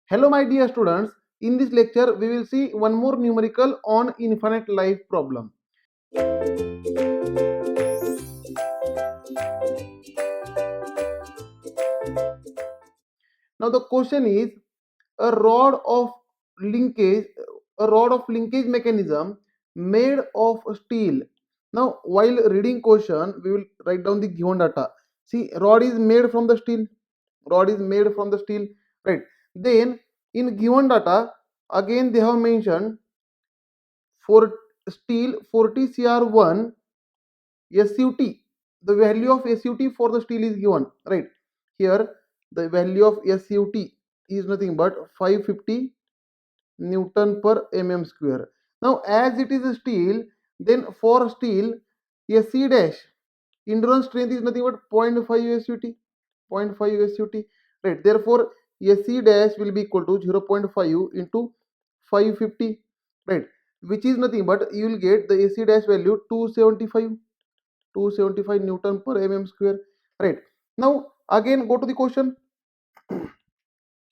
Hello my dear students, in this lecture we will see one more numerical on infinite life problem. Now the question is a rod of linkage mechanism made of steel. Now while reading question we will write down the given data. See, rod is made from the steel. Right? Then in given data again they have mentioned for steel 40 cr1 SUT. The value of SUT for the steel is given, right? Here the value of SUT is nothing but 550 Newton per mm square. Now as it is a steel, then for steel SC dash endurance strength is nothing but 0.5 SUT. 0.5 SUT, right? Therefore SC dash will be equal to 0.5 into 550, right? Which is nothing but you will get the AC dash value 275 Newton per mm square, right? Now again go to the question.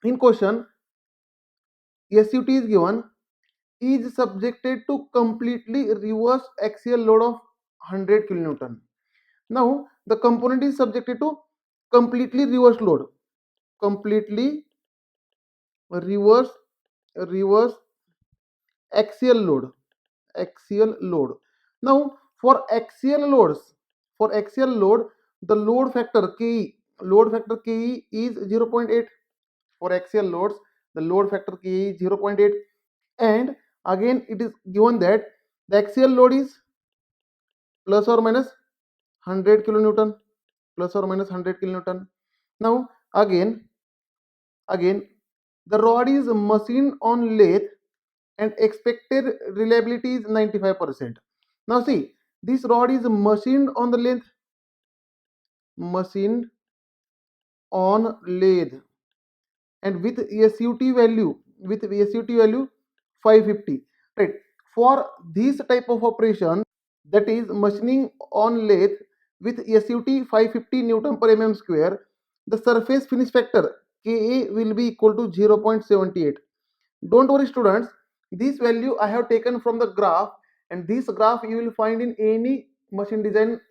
In question SUT is given, is subjected to completely reverse axial load of 100 kilonewton. Now the component is subjected to completely reverse load, completely reverse reverse axial load. Now for axial load the load factor ke is 0.8. For axial loads the load factor ke is 0.8, and again it is given that the axial load is plus or minus 100 kilonewton, now again the rod is machined on lathe and expected reliability is 95%. Now see, this rod is machined on the machined on lathe and with SUT value 550, right? For this type of operation, that is machining on lathe with SUT 550 Newton per mm square, the surface finish factor Ka will be equal to 0.78. Don't worry students, this value I have taken from the graph, and this graph you will find in any machine design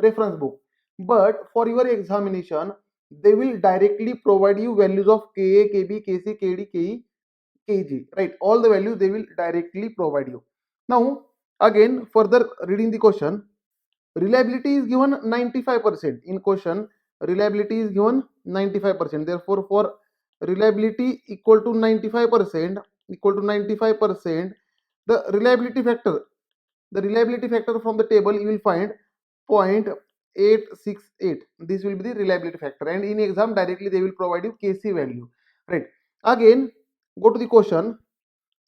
reference book. But for your examination they will directly provide you values of Ka, Kb, Kc, Kd, Ke, Kg, right? All the values they will directly provide you. Now again further reading the question, reliability is given 95%. In question reliability is given 95%. Therefore for reliability equal to 95%, the reliability factor from the table you will find 0.868. This will be the reliability factor, and in exam directly they will provide you Kc value, right? Again go to the question,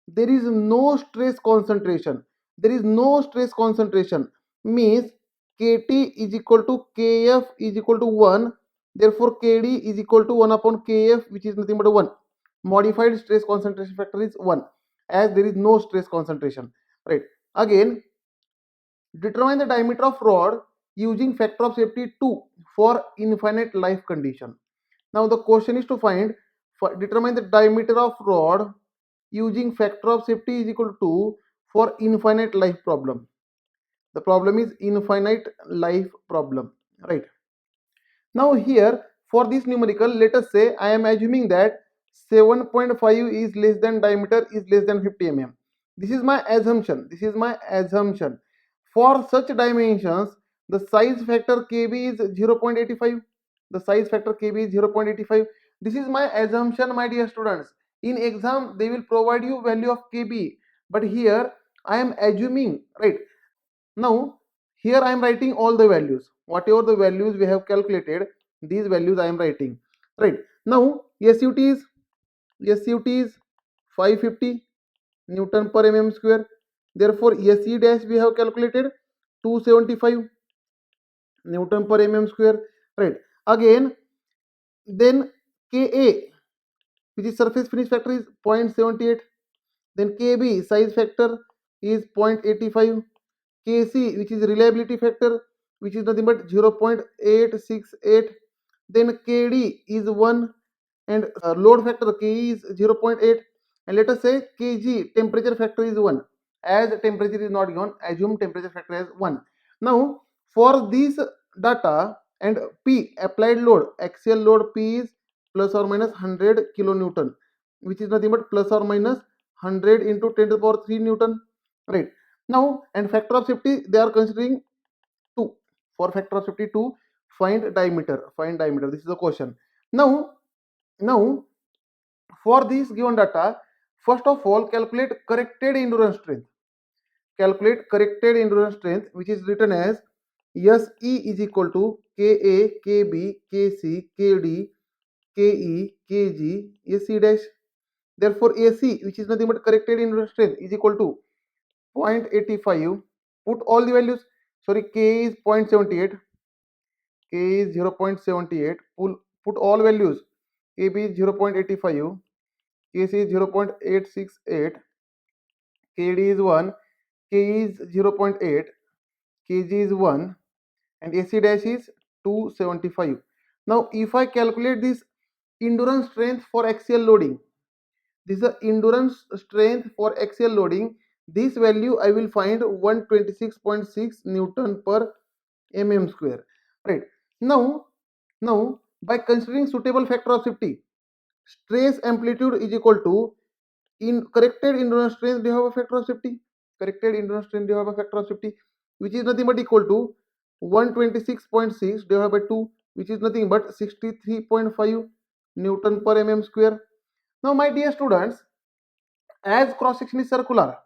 there is no stress concentration. Means Kt is equal to Kf is equal to 1. Therefore Kd is equal to 1 upon Kf, which is nothing but 1. Modified stress concentration factor is 1, as there is no stress concentration, right? Again determine the diameter of rod using factor of safety 2 for infinite life condition. Now the question is to determine the diameter of rod using factor of safety is equal to for infinite life problem. The problem is infinite life problem, right? Now here for this numerical, let us say I am assuming that 7.5 is less than diameter is less than 50 mm. This is my assumption. For such dimensions the size factor Kb is 0.85. This is my assumption, my dear students. In exam they will provide you value of Kb, but here I am assuming, right? Now here I am writing all the values, whatever the values we have calculated, these values I am writing, right? Now SUT is 550 Newton per mm square. Therefore SE dash we have calculated 275 Newton per mm square, right? Again then Ka, which is surface finish factor, is 0.78. Then Kb size factor is 0.85. Kc, which is reliability factor, which is nothing but 0.868. Then Kd is 1. and load factor Ke is 0.8, and let us say Kg temperature factor is 1. As temperature is not given, assume temperature factor as 1. Now for this data and P applied load, axial load P is plus or minus 100 kilonewton, which is nothing but plus or minus 100 into 10 to the power 3 Newton, right? Now, and factor of safety they are considering 2. For factor of safety 2, find diameter. Find diameter. This is the question. Now for this given data, first of all calculate corrected endurance strength. Calculate corrected endurance strength, which is written as SE is equal to Ka, Kb, Kc, Kd, Ke, Kg, SC dash. Therefore AC, which is nothing but corrected endurance strength, is equal to 0.85. Put all the values. Sorry, K is 0.78, K is 0.78. Put all values. Kb is 0.85, Kc is 0.868, Kd is 1, Ke is 0.8, Kg is 1, and AC dash is 275. Now if I calculate this endurance strength for axial loading, this is the endurance strength for axial loading. This value I will find 126.6 Newton per mm square. Right. Now by considering suitable factor of safety, stress amplitude is equal to in corrected endurance strength. Do you have a factor of safety? Corrected endurance strength. Do you have a factor of safety? Which is nothing but equal to 126.6 divided by 2, which is nothing but 63.5 Newton per mm square. Now, my dear students, as cross section is circular,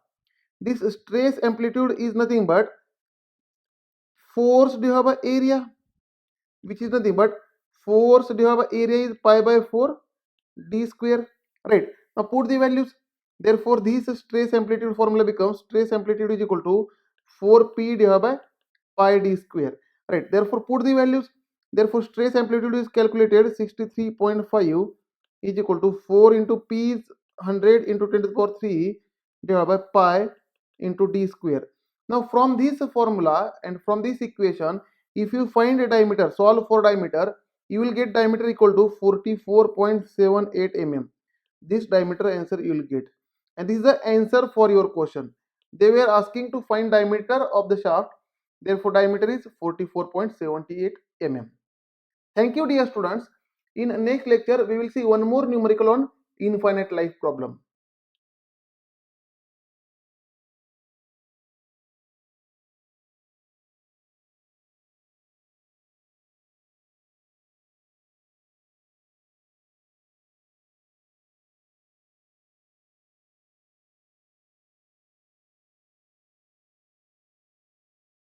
this stress amplitude is nothing but force divided by area, which is nothing but force divided by area is pi by 4 d square, right? Now put the values. Therefore this stress amplitude formula becomes stress amplitude is equal to 4p divided by pi d square, right? Therefore put the values. Therefore stress amplitude is calculated 63.5 is equal to 4 into p is 100 into 10 to the power 3 divided by pi into d square. Now from this formula and from this equation, if you find a diameter, solve for diameter, you will get diameter equal to 44.78 mm. This diameter answer you will get, and this is the answer for your question. They were asking to find diameter of the shaft, therefore diameter is 44.78 mm. Thank you dear students. In next lecture we will see one more numerical on infinite life problem.